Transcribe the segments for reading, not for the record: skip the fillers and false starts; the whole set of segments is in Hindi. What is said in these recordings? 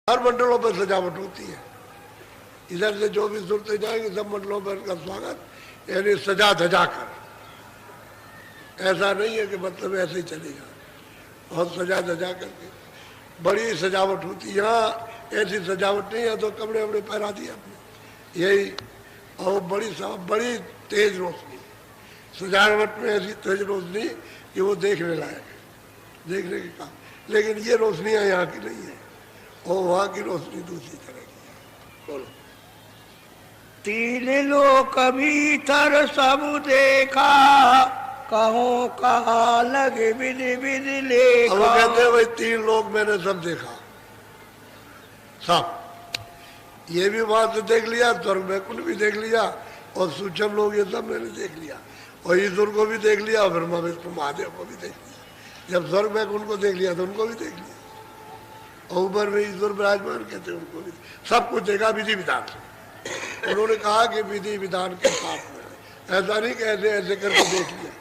हर मंडलों पर सजावट होती है। इधर से जो भी सुनते जाएंगे सब मंडलों पर का स्वागत, यानी सजा धजा कर। ऐसा नहीं है कि मतलब ऐसे ही चलेगा, बहुत सजा धजा करके बड़ी सजावट होती है। यहाँ ऐसी सजावट नहीं है तो कपड़े वपड़े पहरा दिए अपने, यही। और बड़ी तेज रोशनी, सजावट में ऐसी तेज रोशनी कि वो देखने लायक है, देखने के काम। लेकिन ये रोशनियाँ यहाँ की नहीं है, और वहाँ की रोशनी दूसरी तरह की है। बोलो। तीन लोक भीतर सब देखा, कहो कहा लगे विधि विधि लेखा। अब वो कहते हैं भाई 3 लोग मैंने सब देखा, सब। ये भी वहां से देख लिया, स्वर्ग वैकुंठ भी देख लिया, और सूक्ष्म लोग ये सब मैंने देख लिया, और ईश्वर को भी देख लिया, और ब्रह्मा विष्णु महादेव को भी देख लिया। जब स्वर्ग वैकुंठ को देख लिया तो उनको भी देख लिया, और ऊपर में ईश्वर विराजमान कहते हैं उनको भी सब कुछ देखा विधि विधान से। उन्होंने कहा कि विधि विधान के साथ में, ऐसा नहीं कैसे ऐसे करके देख लिया,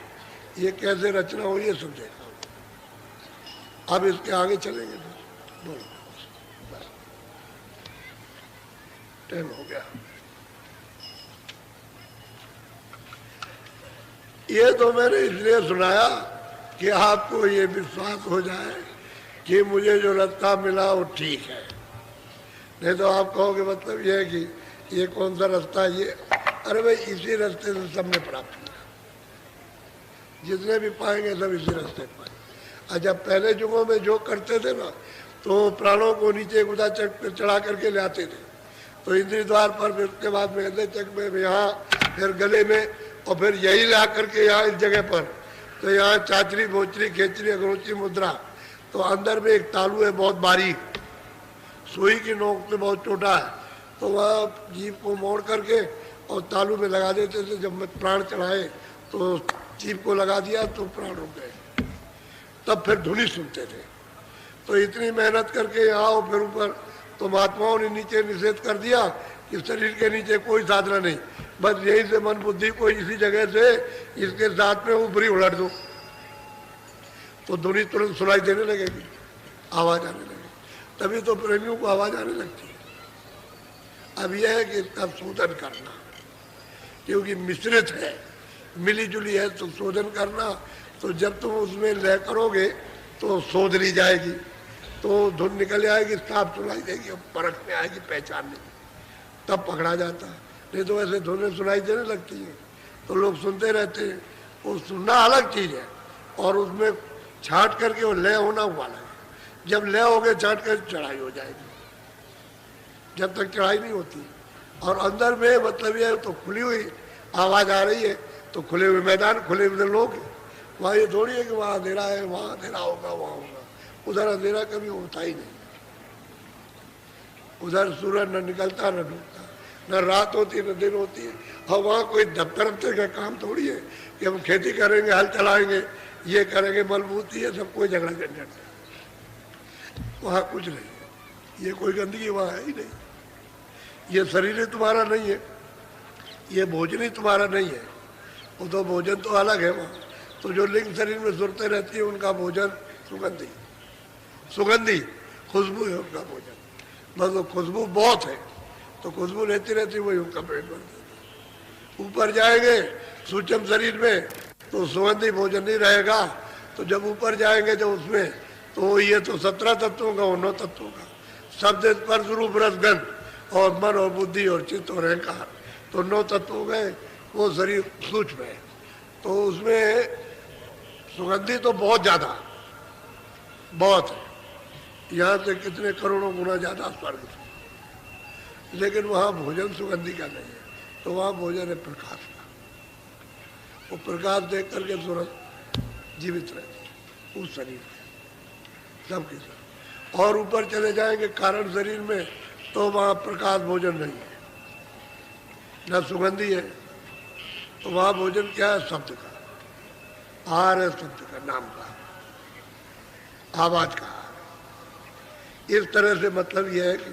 ये कैसे रचना हुई है सब देखा। अब इसके आगे चलेंगे तो बोलो। टाइम हो गया। ये तो मैंने इसलिए सुनाया कि आपको ये विश्वास हो जाए कि मुझे जो रास्ता मिला वो ठीक है। नहीं तो आप कहोगे मतलब ये है कि ये कौन सा रास्ता है ये। अरे भाई इसी रास्ते से सबने प्राप्त किया, जितने भी पाएंगे सब इसी रास्ते पाएंगे। और जब पहले युगों में जो करते थे ना, तो प्राणों को नीचे गुदा चढ़ा करके ले आते थे, तो इंद्री द्वार पर, फिर उसके बाद में हृदय चक में, यहाँ फिर गले में, और फिर यही ला करके यहाँ इस जगह पर, तो यहाँ चाचरी भोचरी खेचरी अगरोचरी मुद्रा। तो अंदर में एक तालू है बहुत बारीक, सुई की नोक से बहुत छोटा है, तो वहाँ जीभ को मोड़ करके और तालू में लगा देते थे। जब मैं प्राण चढ़ाए तो जीभ को लगा दिया तो प्राण रुक गए, तब फिर धुनी सुनते थे। तो इतनी मेहनत करके यहाँ आओ, फिर ऊपर तो महात्माओं ने नीचे निषेध कर दिया कि शरीर के नीचे कोई साधना नहीं, बस यही से मन बुद्धि को इसी जगह से इसके साथ में ऊपरी उलट दो, तो धुनी तुरंत सुनाई देने लगेगी, आवाज आने लगेगी। तभी तो प्रेमियों को आवाज आने लगती है। अब यह है कि इसका शोधन करना, क्योंकि मिश्रित है, मिली जुली है, तो शोधन करना। तो जब तुम उसमें लय करोगे तो शोध ली जाएगी, तो धुन निकल आएगी, साफ सुनाई देगी, और परख में आएगी, पहचान में, तब पकड़ा जाता है। नहीं तो ऐसे धुनें सुनाई देने लगती हैं तो लोग सुनते रहते हैं। वो सुनना अलग चीज़ है, और उसमें छांट करके वो लय होना वाला है। जब लय हो गए छांट कर चढ़ाई हो जाएगी, जब तक चढ़ाई नहीं होती। और अंदर में मतलब ये तो खुली हुई आवाज़ आ रही है, तो खुले हुए मैदान, खुले हुए लोग, वहाँ ये थोड़ी है कि वहाँ अंधेरा है, वहाँ अंधेरा होगा, वहाँ होगा। उधर अंधेरा कभी होता ही नहीं, उधर सूरज न निकलता न डूबता, न रात होती न दिन होती है। और वहाँ कोई दफ्तर का काम थोड़ी है कि हम खेती करेंगे, हल चलाएंगे, ये करेंगे, मलबूती है, सब कोई झगड़ा झंझट नहीं, वहाँ कुछ नहीं है। ये कोई गंदगी वहाँ है ही नहीं। ये शरीर ही तुम्हारा नहीं है, ये भोजन ही तुम्हारा नहीं है, वो तो भोजन तो अलग है वहाँ। तो जो लिंग शरीर में सुरते रहती है उनका भोजन सुगंधी, सुगंधी खुशबू है उनका भोजन, बस वो खुशबू बहुत है, तो खुशबू रहती रहती वही उनका पेट भर देता। ऊपर जाएंगे सूक्ष्म शरीर में तो सुगंधी भोजन नहीं रहेगा, तो जब ऊपर जाएंगे जब उसमें, तो ये तो 17 तत्वों का और 9 तत्वों का, शब्द स्पर्श रूप रस गंध और मन और बुद्धि और चित्त और अहंकार, तो 9 तत्व गए। वो शरीर सूक्ष्म है, तो उसमें सुगंधी तो बहुत ज़्यादा, बहुत है, यहाँ से कितने करोड़ों गुना ज़्यादा स्वर्ग से। लेकिन वहाँ भोजन सुगंधी का नहीं है, तो वहाँ भोजन है प्रकाश का। वो प्रकाश देख करके सूरज जीवित रहती है उस शरीर में, सबके साथ। और ऊपर चले जाएंगे कारण शरीर में, तो वहाँ प्रकाश भोजन नहीं है, न सुगंधी है, तो वहाँ भोजन क्या है? शब्द का आहार है, शब्द का, नाम का, आवाज का। इस तरह से मतलब यह है कि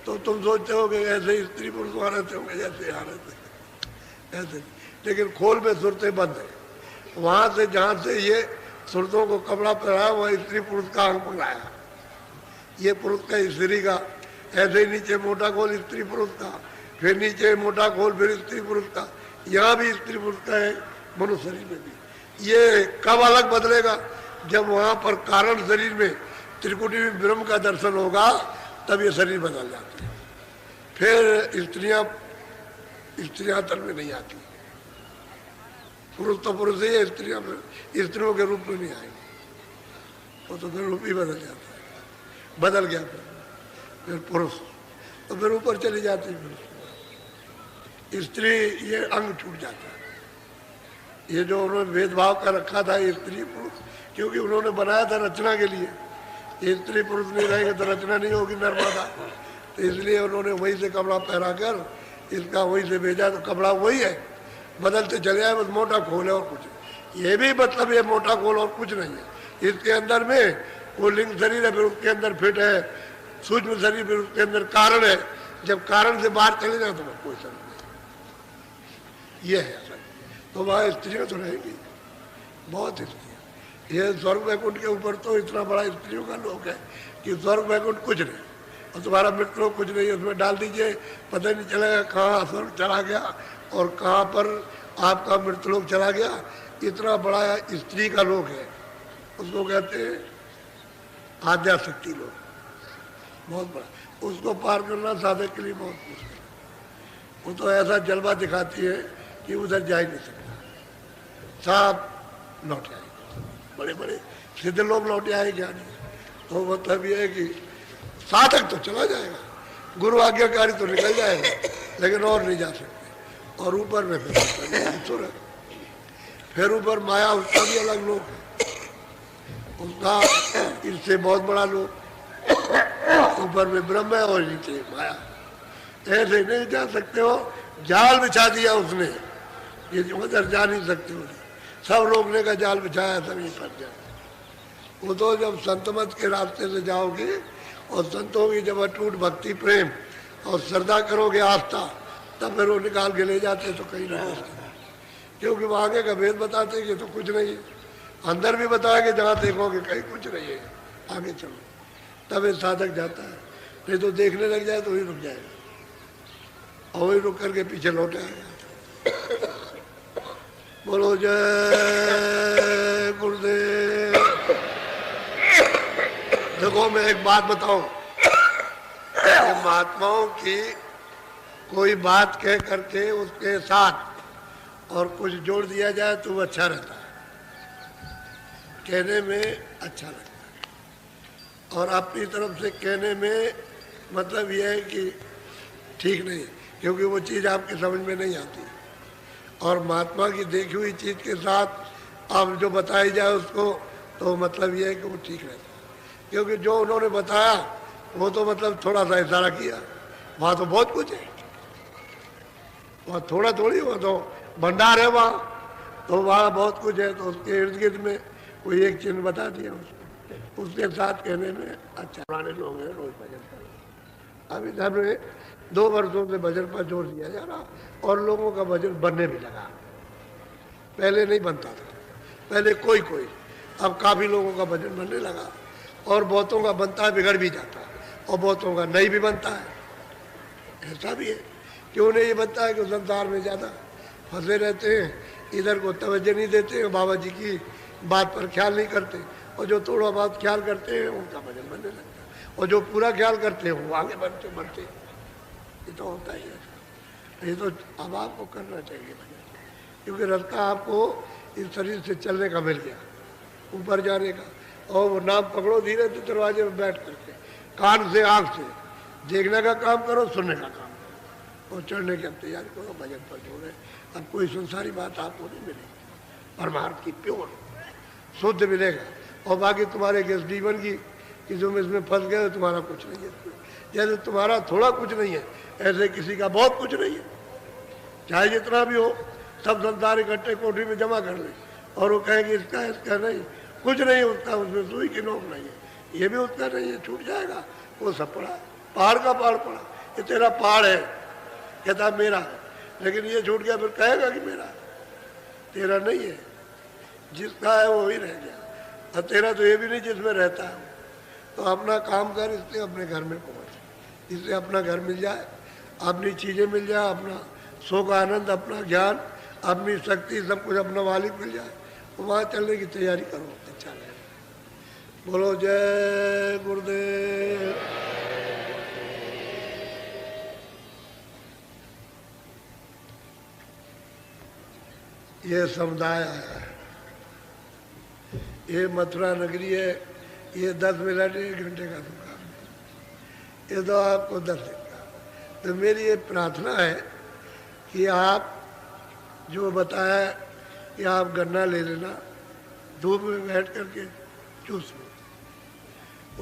तो तुम सोचते हो कि ऐसे स्त्री पुरुष वहाँ रहते होंगे जैसे यहाँ रहते, ऐसे, लेकिन खोल में सुरतें बंद है। वहाँ से जहाँ से ये सुरतों को कपड़ा पहनाया, वहाँ स्त्री पुरुष का अंग पकड़ाया, ये पुरुष का स्त्री का, ऐसे ही नीचे मोटा खोल स्त्री पुरुष का, फिर नीचे मोटा खोल फिर स्त्री पुरुष का, यहाँ भी स्त्री पुरुष का है, मनुष्य शरीर में भी। ये कब अलग बदलेगा? जब वहाँ पर कारण शरीर में त्रिकुटी में ब्रह्म का दर्शन होगा, तब ये शरीर बदल जाता है। फिर स्त्रियां तन में नहीं आती, पुरुष तो पुरुष ही है, स्त्रियां स्त्रियों के रूप में नहीं आएंगे, वो तो फिर रूप ही बदल जाता है। बदल गया फिर पुरुष, तो फिर ऊपर चली जाती है स्त्री, ये अंग छूट जाता है। ये जो उन्होंने भेदभाव का रखा था स्त्री पुरुष, क्योंकि उन्होंने बनाया था रचना के लिए, स्त्री पुरुष नहीं रहेंगे तो रचना नहीं होगी नर्मदा, तो इसलिए उन्होंने वही से कपड़ा पहरा कर इसका वही से भेजा, तो कपड़ा वही है, बदलते चले आए, बस मोटा खोल है और कुछ नहीं। ये भी मतलब ये मोटा खोल और कुछ नहीं है। इसके अंदर में वो लिंग शरीर है, फिर उसके अंदर फिट है सूक्ष्म शरीर, फिर उसके अंदर कारण है। जब कारण से बाहर चले जाए तो कोई शरीर नहीं, ये है असल। तो वहाँ स्त्रियाँ तो रहेगी, बहुत स्त्रियाँ। ये स्वर्ग वैकुंठ के ऊपर तो इतना बड़ा स्त्रियों का लोक है कि स्वर्ग वैकुंठ कुछ नहीं, और तुम्हारा मृत्यु लोक कुछ नहीं है। उसमें डाल दीजिए, पता नहीं चलेगा कहाँ स्वर्ग चला गया और कहाँ पर आपका मृत्यु लोक चला गया। इतना बड़ा स्त्री का लोक है, उसको कहते हैं आद्या शक्ति लोक, बहुत बड़ा। उसको पार करना साधक के लिए बहुत मुश्किल है। वो तो ऐसा जलवा दिखाती है कि उधर जा ही नहीं सकता, साफ लौट आए, बड़े बड़े सिद्ध लोग लौटे आए ज्ञानी। तो मतलब ये है कि साधक तो चला जाएगा, गुरु आज्ञाकारी तो निकल जाएगा, लेकिन और नहीं जा सकते। और ऊपर में फिर ऊपर माया, उसका भी अलग लोक है, उसका इससे बहुत बड़ा लोक। ऊपर में ब्रह्म है और नीचे माया, ऐसे नहीं जा सकते हो। जाल बिछा दिया उसने, ये उधर जा नहीं सकते हो, सब रोकने का जाल बिछाया, सब नहीं फंस जाए। वो तो जब संतमत के रास्ते से जाओगे और संतों की जब अटूट भक्ति प्रेम और श्रद्धा करोगे, आस्था, तब फिर वो निकाल के ले जाते तो कहीं नहीं पहुँचते, क्योंकि वो आगे का भेद बताते कि तो कुछ नहीं है, अंदर भी बताएंगे जहाँ देखोगे कहीं कुछ नहीं है, आगे चलो, तब ये साधक जाता है। नहीं तो देखने लग जाए तो वही रुक जाएगा, और वही रुक करके पीछे लौट आएगा। बोलो जय गुरुदेव। देखो मैं एक बात बताऊं, महात्माओं की कोई बात कह करके उसके साथ और कुछ जोड़ दिया जाए तो वो अच्छा रहता है, कहने में अच्छा लगता है। और अपनी तरफ से कहने में मतलब यह है कि ठीक नहीं, क्योंकि वो चीज़ आपके समझ में नहीं आती। और महात्मा की देखी हुई चीज़ के साथ आप जो बताई जाए उसको, तो मतलब ये है कि वो ठीक रहता है। क्योंकि जो उन्होंने बताया वो तो मतलब थोड़ा सा इशारा किया, वहाँ तो बहुत कुछ है, वहाँ थोड़ा थोड़ी, हुआ तो भंडार है वहाँ, तो वहाँ बहुत कुछ है। तो उसके इर्द गिर्द में कोई एक चिन्ह बता दिया उसको, उसके साथ कहने में अच्छा। पुराने लोग हैं रोज भजन कर, अब इधर में 2 वर्षों से भजन पर जोर दिया जा रहा और लोगों का भजन बनने भी लगा। पहले नहीं बनता था, पहले कोई कोई, अब काफ़ी लोगों का भजन बनने लगा। और बहुतों का बनता है, बिगड़ भी जाता है, और बहुतों का नहीं भी बनता है। ऐसा भी है, क्यों नहीं बनता है कि संसार में ज़्यादा फंसे रहते हैं, इधर को तवज्जो नहीं देते हैं, बाबा जी की बात पर ख्याल नहीं करते, और जो थोड़ा बहुत ख्याल करते हैं उनका भजन बनने लगता है, और जो पूरा ख्याल करते हैं वो आगे बढ़ते बढ़ते। ये तो होता ही है। ये तो अब आपको करना चाहिए भजन, क्योंकि रास्ता आपको इस शरीर से चलने का मिल गया, ऊपर जाने का। और वो नाम पकड़ो धीरे से, दरवाजे में बैठ करके कान से आँख से देखने का काम करो, सुनने का काम करो, और चढ़ने की अब तैयारी करो, भजन पर जोड़े। अब कोई संसारी बात आपको नहीं मिलेगी, परमार्थ की प्योर शुद्ध मिलेगा। और बाकी तुम्हारे किस जीवन की कि तुम इसमें फंस गए, तुम्हारा कुछ नहीं है। जैसे तुम्हारा थोड़ा कुछ नहीं है, ऐसे किसी का बहुत कुछ नहीं है, चाहे जितना भी हो। सब संसार इकट्ठे कोठरी में जमा कर ले, और वो कहेंगे इसका इसका नहीं, कुछ नहीं उसका, उसमें सुई की नोक नहीं है, ये भी उसका नहीं है, छूट जाएगा। वो सब पड़ा, पहाड़ का पहाड़ पड़ा, ये तेरा पहाड़ है, कहता मेरा है, लेकिन ये छूट गया, फिर कहेगा कि मेरा है, तेरा नहीं है। जिसका है वो ही रह गया, और तेरा तो ये भी नहीं जिसमें रहता है। तो अपना काम कर, इसलिए अपने घर में पहुँच, इसलिए अपना घर मिल जाए, अपनी चीज़ें मिल जाए, अपना सुख आनंद, अपना ज्ञान, अपनी शक्ति, सब कुछ अपना मालिक मिल जाए, तो वहाँ चलने की तैयारी करो। अच्छा लगे। बोलो जय गुरुदेव। ये समुदाय आया है, ये मथुरा नगरी है, ये 10 मिनट 1 घंटे का दुकान है, ये तो आपको 10 दिन का। तो मेरी ये प्रार्थना है कि आप जो बताया कि आप गन्ना ले लेना, धूप में बैठ करके चूस लो,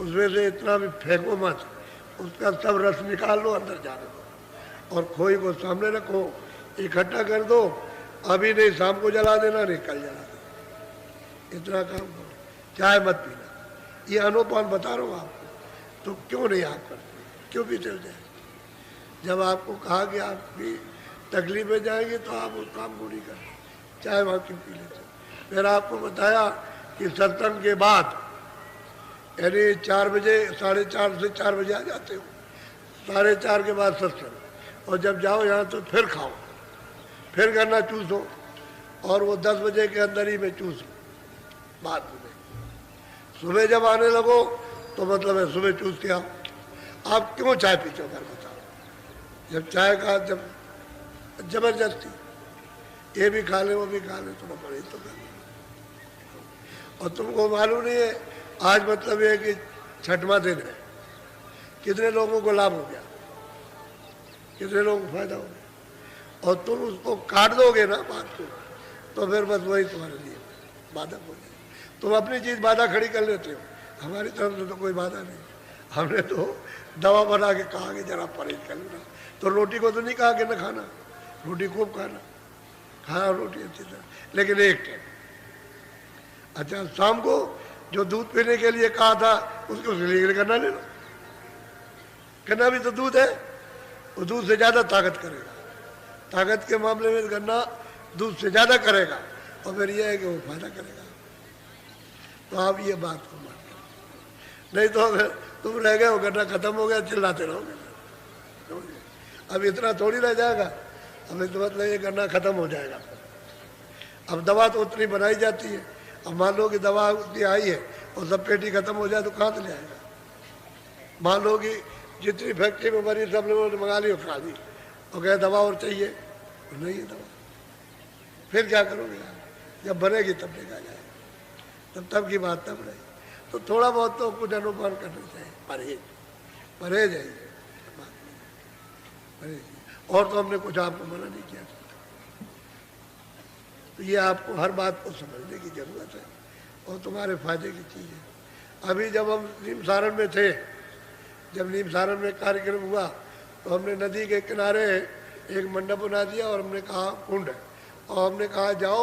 उसमें से इतना भी फेंको मत, उसका सब रस निकाल लो, अंदर जाने दो, और खोई को सामने रखो, इकट्ठा कर दो, अभी नहीं शाम को जला देना, नहीं कल जला देना, इतना काम करो, चाय मत पीना। ये अनुपान बता रहा हूँ आपको, तो क्यों नहीं आप करते, क्यों भी चल जाए? जब आपको कहा कि आप भी तकलीफ में जाएंगे तो आप उस काम को नहीं करें, चाय वहाँ क्यों पी लेते? फिर आपको बताया कि सत्संग के बाद यानी 4 बजे, 4:30 से 4 बजे आ जाते हो, 4:30 के बाद सत्संग, और जब जाओ यहाँ तो फिर खाओ, फिर गन्ना चूसो, और वो 10 बजे के अंदर ही में चूसो, बाद में। सुबह जब आने लगो तो मतलब है सुबह चूस के आओ। आप क्यों चाय पीते हो, बताओ? जब चाय का जब जबरदस्ती ये भी खा ले वो भी खा ले, थोड़ा परहेज तो कर। और तुमको मालूम नहीं है आज मतलब ये कि 6वां दिन है, कितने लोगों को लाभ हो गया, कितने लोगों को फायदा हो गया, और तुम उसको काट दोगे ना बात को, तो फिर बस वही तुम्हारे लिए बाधक हो जाए। तुम अपनी चीज़ बाधा खड़ी कर लेते हो, हमारी तरफ से तो कोई बाधा नहीं। हमने तो दवा बना के कहा कि जरा परहेज कर लेना, तो रोटी को तो नहीं कहा कि न खाना, रोटी खूब खाना, खाना रोटी अच्छी तरह, लेकिन एक टाइम। अच्छा, शाम को जो दूध पीने के लिए कहा था उसको लिए गन्ना ले लो, गन्ना भी तो दूध है, वो दूध से ज़्यादा ताकत करेगा, ताकत के मामले में गन्ना दूध से ज़्यादा करेगा, और फिर यह है कि वो फायदा करेगा। तो आप ये बात को मान, नहीं तो अगर तुम रह गए हो, गन्ना खत्म हो गया, चिल्लाते रहोगे। अब इतना थोड़ी रह जाएगा, अब तो मतलब ये गन्ना खत्म हो जाएगा। अब दवा तो उतनी बनाई जाती है, अब मान लो कि दवा उतनी आई है और सब पेटी खत्म हो जाए तो कहाँ से ले आएगा? मान लो कि जितनी फैक्ट्री में बनी सब लोगों ने मंगा ली और खा ली, और कहे दवा और चाहिए, तो नहीं है दवा, फिर क्या करोगे यार? जब बनेगी तब देखा जाएगा, तब की बात तब रही। तो थोड़ा बहुत तो कुछ अनुमान करना चाहिए, परहेज, परहेज है, परहेज। और तो हमने कुछ आपको मना नहीं किया। तो ये आपको हर बात को समझने की जरूरत है, और तुम्हारे फायदे की चीज़ है। अभी जब हम नीम सारण में थे, जब नीम सारण में कार्यक्रम हुआ, तो हमने नदी के किनारे एक मंडप बना दिया, और हमने कहा कुंड है, और हमने कहा जाओ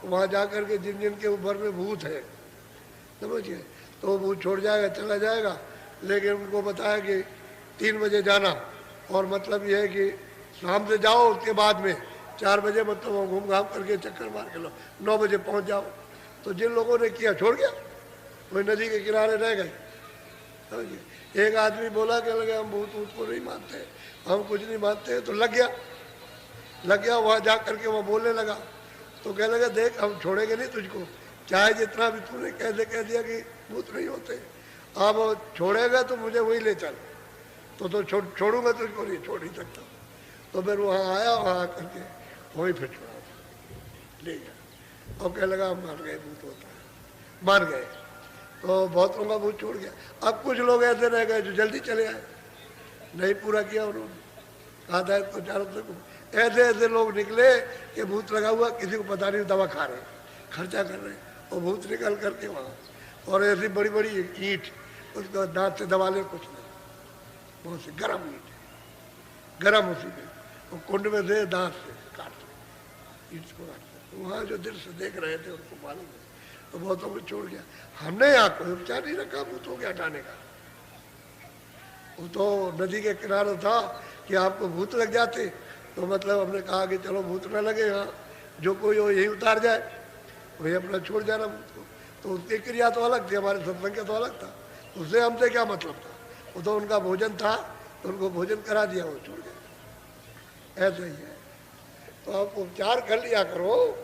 वहाँ जा कर के जिन जिन के ऊपर में भूत है, समझिए, तो वो भूत छोड़ जाएगा, चला जाएगा। लेकिन उनको बताया कि 3 बजे जाना, और मतलब ये है कि शाम से जाओ, उसके बाद में 4 बजे मतलब वो घूम घाम करके चक्कर मार के लो, 9 बजे पहुँच जाओ। तो जिन लोगों ने किया छोड़ गया, वही नदी के किनारे रह गए, समझिए। एक आदमी बोला कि लगे हम भूत वूत को नहीं मानते, हम कुछ नहीं मानते, तो लग गया वहाँ जा करके वहाँ बोलने लगा। तो कह लगा देख हम छोड़ेंगे नहीं तुझको, चाहे जितना भी तूने कह दिया कि भूत नहीं होते, अब छोड़ेगा तो मुझे वही ले चल, तो छोड़ूंगा तुझको नहीं, छोड़ नहीं सकता। तो फिर वहाँ आया, वहाँ आकर के वहीं फिर छोड़ा, ले गया, और कह लगा मान गए भूत होता है, मान गए। तो बहुत लोगों का भूत छोड़ गया। अब कुछ लोग ऐसे रह गए जो जल्दी चले आए, नहीं पूरा किया उन्होंने, कहा था इसको चारों तरफ। ऐसे लोग निकले कि भूत लगा हुआ, किसी को पता नहीं, दवा खा रहे, खर्चा कर रहे, और भूत निकल करके वहाँ, और ऐसी बड़ी बड़ी ईंट उसको दांत से दबा ले, कुछ नहीं, बहुत सी गर्म ईंट, गर्म उसी में, और कुंड में से दांत से काटते, ईंट को काटते। वहाँ जो दिल से देख रहे थे उनको मालूम है, तो बहुतों को छोड़ गया। हमने यहाँ कोई उपचार नहीं रखा भूतों के हटाने का। वो तो नदी के किनारे था कि आपको भूत लग जाते, तो मतलब हमने कहा कि चलो भूत न लगे, यहाँ जो कोई हो यही उतार जाए, वही अपना छोड़ जाना भूत को। तो उसकी क्रिया तो अलग थी, हमारे सत्संग का तो अलग था, उससे हमसे क्या मतलब था? वो तो उनका भोजन था तो उनको भोजन करा दिया, वो छोड़ गए। ऐसा ही है। तो आप उपचार कर लिया करो।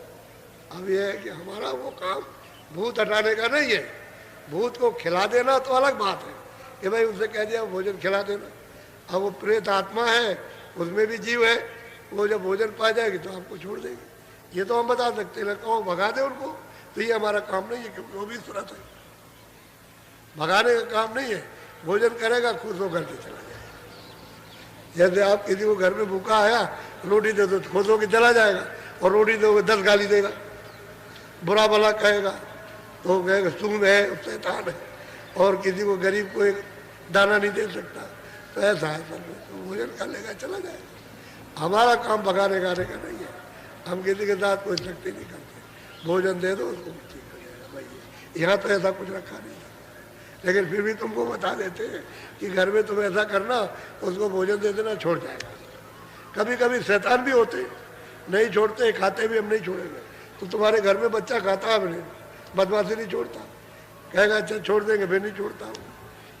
अब ये है कि हमारा वो काम भूत हटाने का नहीं है। भूत को खिला देना तो अलग बात है कि भाई उसे कह दिया भोजन खिला देना। अब वो प्रेत आत्मा है, उसमें भी जीव है, वो जब भोजन पा जाएगी तो आपको छोड़ देगी। ये तो हम बता सकते हैं, कहो भगा दे उनको, तो ये हमारा काम नहीं है, क्योंकि वो भी सुरत है। भगाने का काम नहीं है, भोजन करेगा खुश होकर के चला जाएगा। जैसे आप किसी को घर में भूखा आया, रोटी दे दो तो खुश होकर चला जाएगा, और रोटी दोगे 10 गाली देगा, बुरा भला कहेगा, तो कहेगा तुम है, शैतान है, और किसी को गरीब को एक दाना नहीं दे सकता। तो ऐसा है सब, तो भोजन कर लेगा चला जाएगा। हमारा काम भगाने गाने का नहीं है, हम किसी के साथ कोई शक्ति नहीं करते। भोजन दे दो उसको ठीक हो जाएगा भाई। यहाँ तो ऐसा कुछ रखा नहीं था, लेकिन फिर भी तुमको बता देते हैं कि घर में तुम ऐसा करना, उसको भोजन दे देना, छोड़ जाएगा। कभी कभी शैतान भी होते, नहीं छोड़ते, खाते भी हम नहीं छोड़ेंगे, तो तुम्हारे घर में बच्चा खाता है नहीं, बदमाशी नहीं छोड़ता, कहेगा अच्छा छोड़ देंगे, फिर नहीं छोड़ता हूँ।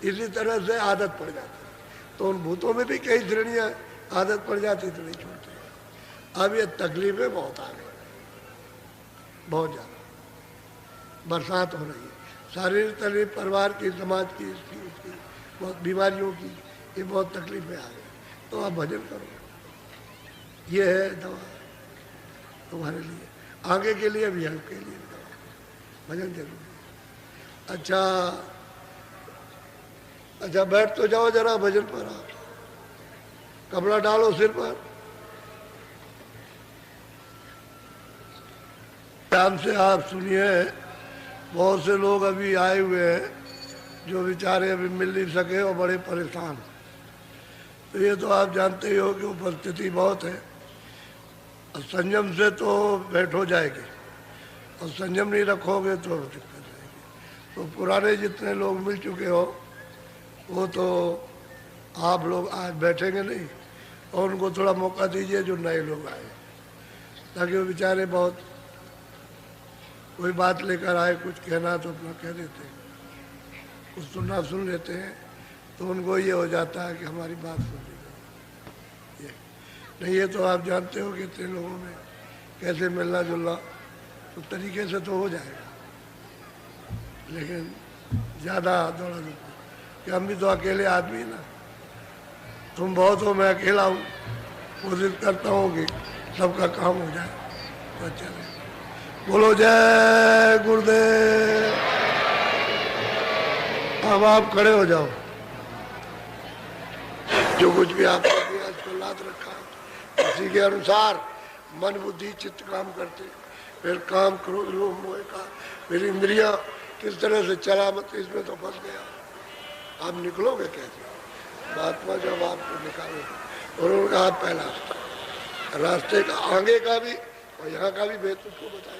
इसी तरह से आदत पड़ जाती है। तो उन भूतों में भी कई श्रेणियाँ, आदत पड़ जाती तो नहीं छोड़ते। अब ये तकलीफें बहुत आ गई, बहुत ज़्यादा बरसात हो रही है, शारीरिक तकलीफ, परिवार की, समाज की, इसकी उसकी, बहुत बीमारियों की, ये बहुत तकलीफें आ गई। तो आप भजन करो, ये है दवा तुम्हारे लिए, आगे के लिए भी, आपके लिए भी दवा, भजन जरूरी है। अच्छा बैठ तो जाओ जरा भजन पर, आप कपड़ा डालो सिर पर, ध्यान से आप सुनिए। बहुत से लोग अभी आए हुए हैं जो बेचारे अभी मिल नहीं सके और बड़े परेशान। तो ये तो आप जानते ही हो कि उपस्थिति बहुत है, और संयम से तो बैठो जाएगी, और संयम नहीं रखोगे तो दिक्कत आएगी। तो पुराने जितने लोग मिल चुके हो, वो तो आप लोग आज बैठेंगे नहीं, और उनको थोड़ा मौका दीजिए जो नए लोग आए, ताकि वो बेचारे बहुत कोई बात लेकर आए, कुछ कहना तो अपना कह देते हैं, कुछ सुनना सुन लेते हैं, तो उनको ये हो जाता है कि हमारी बात सुन ली। ये नहीं, ये तो आप जानते हो कि इतने लोगों में कैसे मिलना जुलना, तो तरीके से तो हो जाएगा, लेकिन ज़्यादा दौड़ा दौड़ कि हम भी तो अकेले आदमी ना, तुम बहुत हो, मैं अकेला हूँ, कोशिश करता हूँ कि सबका काम हो जाए तो अच्छा रहे। बोलो जय गुरुदेव। अब आप खड़े हो जाओ, जो कुछ भी आपने किया इसको लाद रखा है, इसी के अनुसार मन बुद्धि चित्त काम करते, फिर काम क्रोध लोभ मोह का, फिर इंद्रियां किस तरह से चला मत, इसमें तो फंस गया। आप निकलोगे कैसे? महात्मा जब आपको निकाले, और उनका आप पहला रास्ते का, आगे का भी और यहाँ का भी भेद उसको बताए।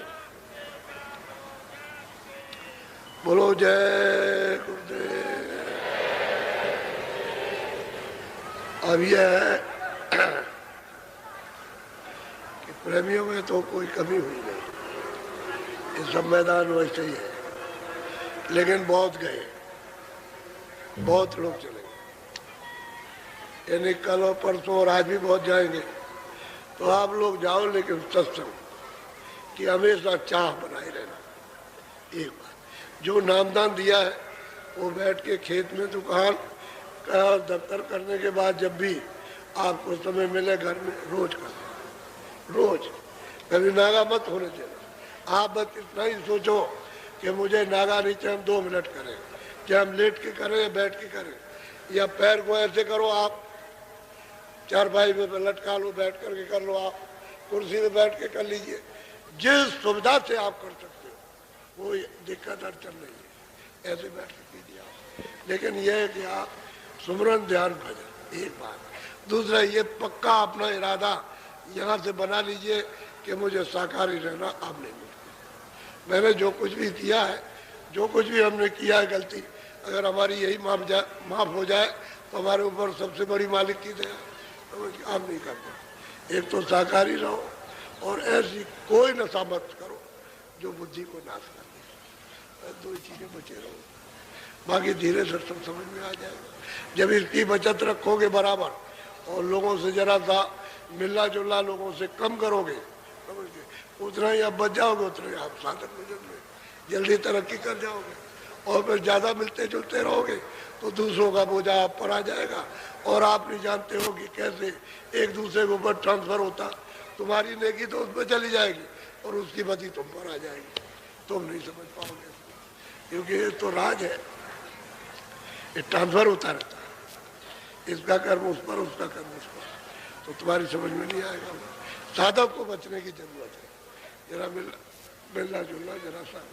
बोलो जय गुरुदेव। अब यह है कि प्रेमियों में तो कोई कमी हुई नहीं, ये सब मैदान वैसे ही है, लेकिन बहुत गए, बहुत लोग चले गए, यानी कल और परसों और आज भी बहुत जाएंगे। तो आप लोग जाओ, लेकिन सत्संग कि हमेशा चाह बनाए रहना। एक बात, जो नामदान दिया है वो बैठ के खेत में, दुकान का दफ्तर करने के बाद जब भी आपको समय मिले घर में रोज कर, रोज कभी नागा मत होने देना। आप बस इतना ही सोचो कि मुझे नागा नहीं चाहिए, हम 2 मिनट करें, चाहे हम लेट के करें या बैठ के करें, या पैर को ऐसे करो, आप चारपाई में लटका लो, बैठ करके कर लो, आप कुर्सी में बैठ के कर लीजिए, जिस सुविधा से आप कर सकते हो, कोई दिक्कत अड़चन नहीं है, ऐसे बैठ के कीजिए आप। लेकिन यह है कि आप सुमरन ध्यान भजन, एक बात। दूसरा, ये पक्का अपना इरादा यहाँ से बना लीजिए कि मुझे शाकाहारी रहना अब नहीं मिलता। मैंने जो कुछ भी किया है, जो कुछ भी हमने किया है गलती, अगर हमारी यही माफ़ हो जाए तो हमारे ऊपर सबसे बड़ी मालिक की दया, तो मैं काम नहीं करता। एक तो शाकाहारी रहो, और ऐसी कोई नशा मत करो जो बुद्धि को नाश कर दे, 2 चीज़ें बचे रहो। बाकी धीरे से सब समझ में आ जाएगा। जब इसकी बचत रखोगे बराबर और लोगों से जरा सा मिलना जुलना लोगों से कम करोगे, समझ गए, उतना ही आप बच जाओगे, उतना ही आप साधन भोजन में जल्दी तरक्की कर जाओगे। और फिर ज़्यादा मिलते जुलते रहोगे तो दूसरों का बोझा आप पर आ जाएगा और आप नहीं जानते हो कि कैसे एक दूसरे के ऊपर ट्रांसफर होता। तुम्हारी नेकी तो उसमें चली जाएगी और उसकी बदी तुम पर आ जाएगी, तुम नहीं समझ पाओगे, क्योंकि ये तो राज है, ये ट्रांसफर होता रहता है, इसका कर्म उस पर, उसका कर्म उस पर, तो तुम्हारी समझ में नहीं आएगा। साधक को बचने की जरूरत है, जरा मिलना जुलना जरा सा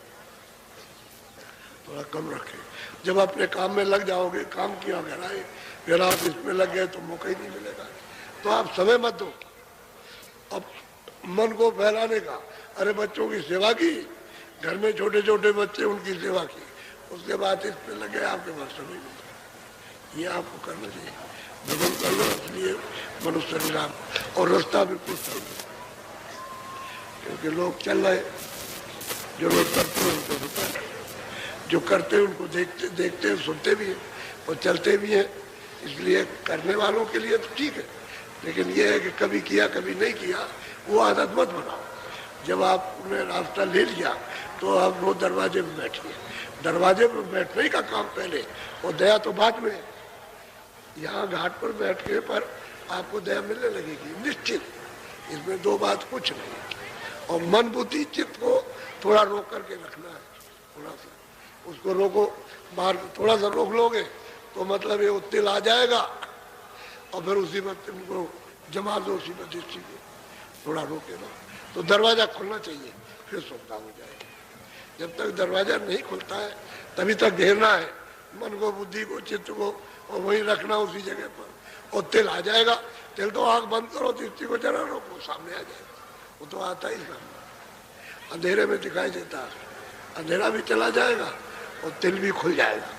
थोड़ा कम रखे। जब अपने काम में लग जाओगे, काम किया घर आए, फिर आप इसमें लग गए तो मौका ही नहीं मिलेगा। तो आप समय मत दो अब मन को फैलाने का। अरे बच्चों की सेवा की, घर में छोटे छोटे बच्चे उनकी सेवा की, उसके बाद इसमें लगे, आपके पास समय नहीं। ये आपको करना चाहिए, भजन कर लो, इसलिए मनुष्य निराम और रास्ता बिल्कुल सही, क्योंकि लोग चल रहे, जो लोग करते हैं उनको होता है, जो करते हैं उनको देखते हैं, सुनते भी हैं और चलते भी हैं। इसलिए करने वालों के लिए तो ठीक है, लेकिन ये है कि कभी किया कभी नहीं किया, वो आदत मत बनाओ। जब आपने रास्ता ले लिया तो आप वो दरवाजे में बैठिए। दरवाजे पर बैठने का काम पहले और दया तो बाद में। यहाँ घाट पर बैठ के पर आपको दया मिलने लगेगी निश्चित, इसमें दो बात कुछ नहीं। और मन बुद्धि चित्त को थोड़ा रोक करके रखना है, थोड़ा सा उसको रोको, बाहर थोड़ा सा रोक लोगे तो मतलब ये उत्तिल आ जाएगा और फिर उसी वक्त उनको जमा दो, उसी वक्त दृष्टि को थोड़ा रोके ना, तो दरवाजा खुलना चाहिए, फिर सुविधा हो जाएगी। जब तक दरवाजा नहीं खुलता है तभी तक घेरना है मन को, बुद्धि को, चित्त को, और वहीं रखना उसी जगह पर। और तिल आ जाएगा, तिल तो आंख बंद करो, दृष्टि को जरा रोको, सामने आ जाएगा, वो तो आता ही सामने, अंधेरे में दिखाई देता है, अंधेरा भी चला जाएगा और तिल भी खुल जाएगा,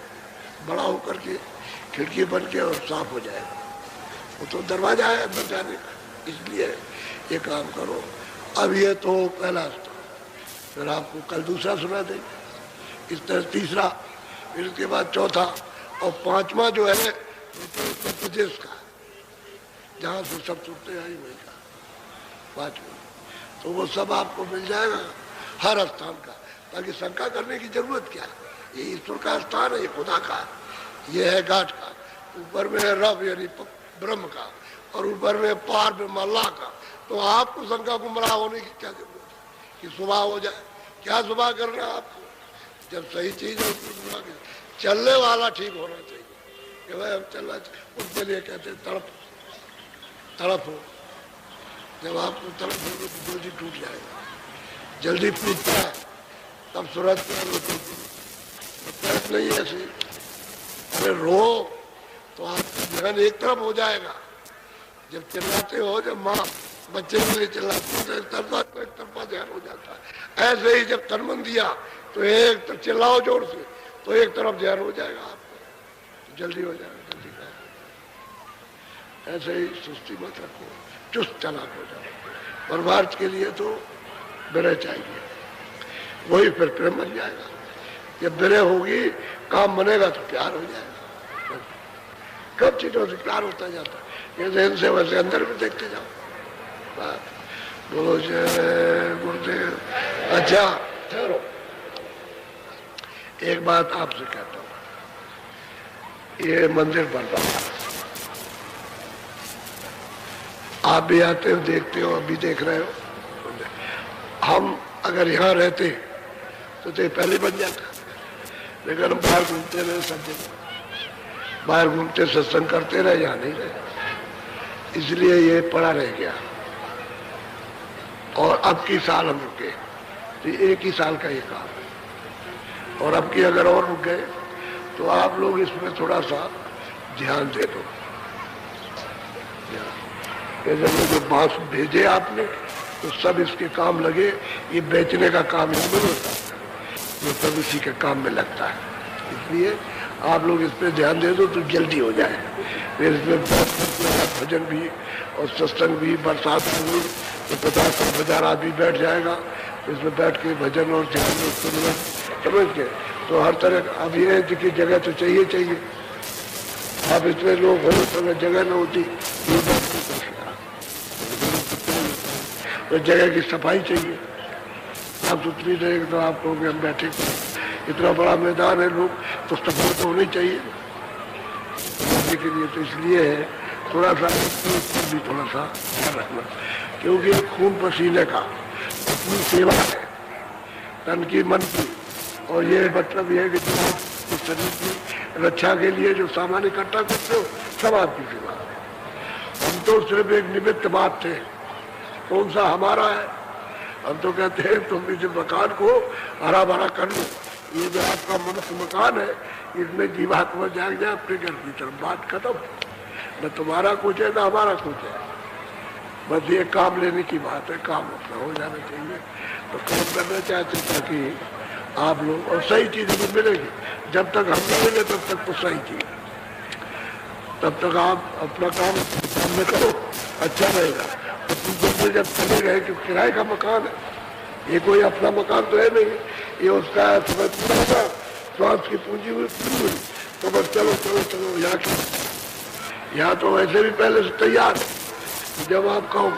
बड़ा होकर के खिड़की बन के और साफ हो जाएगा। वो तो दरवाजा है अंदर जाने का। इसलिए ये काम करो। अब ये तो पहला स्तर, फिर आपको कल दूसरा सुना देंगे, इस तरह तीसरा, फिर उसके बाद चौथा और पांचवा जो है तो उत्तर प्रदेश का, जहाँ से सब सुनते आई वही का पांचवा, तो वो सब आपको मिल जाएगा हर स्थान का, ताकि शंका करने की जरूरत क्या है। ये ईश्वर का स्थान है, ये खुदा का, ये है घाट का, ऊपर में है रब यानी ब्रह्म का, और ऊपर में पार में अल्लाह का। तो आपको शंका गुमराह होने की क्या जरूरत है कि सुबह हो जाए? क्या सुबह करना है आपको? जब सही चीज है उसको चलने वाला ठीक होना चाहिए कि भाई हम चलना चाहिए, उसके लिए कहते हैं तड़प, तड़प हो। जब आपको तड़प होगी तो जल्दी टूट जाएगा, जल्दी टूटता है तब सूरज तड़प नहीं ऐसी। अरे रो तो आपका ध्यान एक तरफ हो जाएगा। जब चिल्लाते हो, जब माँ बच्चे के लिए चिल्लाते हो तो एक तरफा ध्यान हो जाता है। ऐसे ही जब तनमन दिया तो एक तरफ चिल्लाओ जोर से तो एक तरफ ध्यान हो जाएगा आपको, तो जल्दी हो जाएगा, जल्दी का। ऐसे ही सुस्ती मत रखो, चुस्त चालाक हो जाओ। परमार्थ के लिए तो विनय चाहिए, वही फिर प्रेम बन जाएगा। जब विनय होगी, काम बनेगा तो प्यार हो जाएगा। कब चीजों से प्यार होता जाता है, जैसे इनसे वैसे अंदर में देखते जाओ। बोलो जय गुरुदेव। अच्छा ठहरो, एक बात आपसे कहता हूँ, ये मंदिर बन रहा है, आप भी आते हो, देखते हो, अभी देख रहे हो। हम अगर यहाँ रहते तो पहले बन जाता, लेकिन हम बाहर घूमते रहे, सब जगह बाहर घूमते सत्संग करते रहे, यहाँ नहीं रहे, इसलिए ये पड़ा रह गया। और अब की साल हम रुके तो एक ही साल का ये काम है, और अब की अगर और रुक गए तो आप लोग इसमें थोड़ा सा ध्यान दे दो। जो बांस भेजे आपने तो सब इसके काम लगे, ये बेचने का काम इसमें होता है, जो सब इसी के काम में लगता है। इसलिए आप लोग इस पर ध्यान दे दो तो जल्दी हो जाए। फिर इसमें भजन भी और सत्संग भी, बरसात भी तो 50-60 हजार आदमी बैठ जाएगा, इसमें बैठ के भजन और ध्यान समझ के तो हर तरह अब ये की जगह तो चाहिए चाहिए। अब इतने लोग हो तो अगर जगह न होती तो जगह की सफाई चाहिए। आप उतनी रहेगी तो आप कहोगे हम बैठे, इतना बड़ा मैदान है, लोग तो सफाई तो होनी चाहिए के लिए। तो इसलिए है थोड़ा सा भी थोड़ा सा ध्यान रखना, क्योंकि खून पसीने का अपनी सेवा है, तन की मन की। और ये मतलब ये है कि तुम इस शरीर की रक्षा के लिए जो सामान इकट्ठा करते हो सब आपकी सेवा है। हम तो सिर्फ एक निमित्त बात थे, कौन सा हमारा है। हम तो कहते हैं तुम इस मकान को हरा भरा कर लो, ये जो आपका मनुष्य मकान है इसमें जीवात्मा जाग जाए अपने घर की तरफ, बात खत्म। न तुम्हारा कुछ है न हमारा कुछ है, बस ये काम लेने की बात है, काम अपना हो जाना चाहिए। तो काम करना चाहते ताकि आप लोग और सही चीज भी मिलेगी। जब तक हम नहीं मिले तब तक तो सही चीज, तब तक आप अपना काम सामने करो, अच्छा रहेगा। तो तुम जब चले गए कि किराए का मकान है, ये कोई अपना मकान तो है नहीं, ये उसका समय पूरा होगा, स्वास्थ्य की पूंजी हुई पूरी हुई, तो बस चलो चलो चलो यहाँ तो वैसे भी पहले से तैयार है। जब आप कहो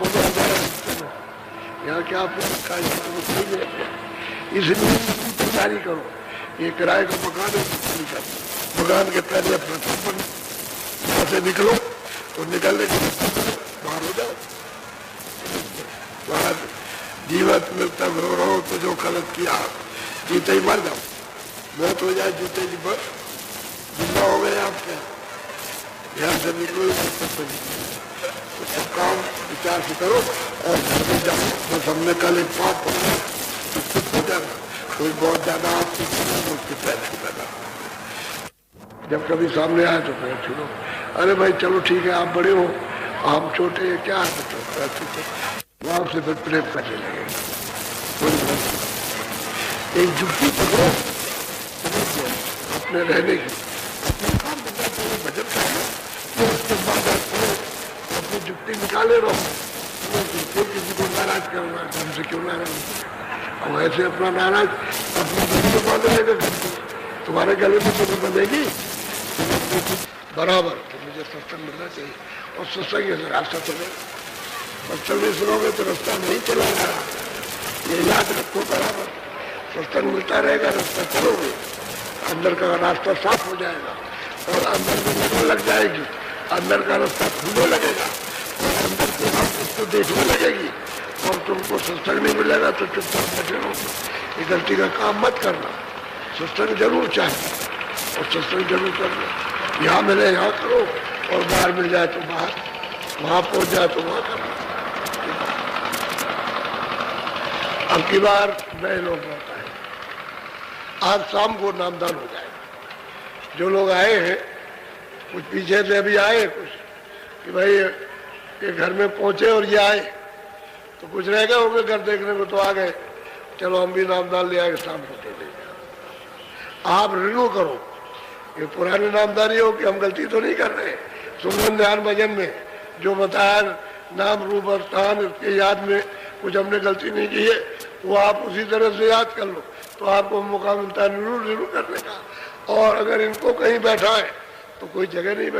यहाँ क्या आपने रखा है, इसलिए तैयारी करो। ये किराए का मकान है, मकान के पहले अपना यहाँ से निकलो, तो निकलने के बाहर हो जाओ। बाहर जीवत में तब रो रहो तो जो गलत किया जीते ही मर जाओ, मौत हो जाए जीते जी बस जिंदा हो गए आपके। यहाँ से निकलो तो सब काम विचार से करो और घर में जाओ। बस हमने कल एक पाप हो जाना, कोई बहुत ज्यादा आपकी उसके पहले पैदा। जब कभी सामने आए तो फिर छुड़ो, अरे भाई चलो ठीक है आप बड़े हो हम छोटे हैं, क्या वो आपसे फिर प्रेम करने लगेगा। एक जुट्टी पकड़ो अपने रहने की, भजन करना, उसके बाद अपनी जुट्टी निकाले रहो, किसी को नाराज करना, हमसे क्यों नाराज। और ऐसे अपना नाराज अपनी जुट्टी को बांध लेगा, तुम्हारे गले में तो बंधेगी बराबर। तो मुझे सत्संग मिलना चाहिए और सत्संग से रास्ता चलेगा। सत्संग नहीं सुनोगे तो रास्ता नहीं चलेगा, ये याद रखो बराबर। सत्संग मिलता रहेगा, रास्ता चलोगे, अंदर का रास्ता साफ हो जाएगा और अंदर में नजर लग जाएगी, अंदर का रास्ता खुलने लगेगा और अंदर की बात उसको देखने लगेगी। और तुमको सत्संग नहीं मिलेगा तो चुपचाप बैठे रहो, ये गलती का काम मत करना। सत्संग जरूर चाहिए और सत्संग जरूर करना, यहाँ मिले यहाँ करो और बाहर मिल जाए तो बाहर, वहाँ पहुँच जाए तो वहाँ करना। अब की बार नए लोग होता है, आज शाम को नामदान हो जाएगा। जो लोग आए हैं कुछ पीछे से अभी आए कुछ कि भाई ये घर में पहुंचे और ये आए, तो कुछ रह गए होंगे घर देखने को तो आ गए, चलो हम भी नामदान ले आए शाम को दे देंगे। आप रिन्यू करो, ये पुराने नामदारी हो कि हम गलती तो नहीं कर रहे। सुमन ध्यान भजन में जो बताया नाम रूप और स्थान इसके याद में कुछ हमने गलती नहीं की है, वो आप उसी तरह से याद कर लो तो आपको मौका मिलता है रिन्यू करने का। और अगर इनको कहीं बैठा है तो कोई जगह नहीं बैठा।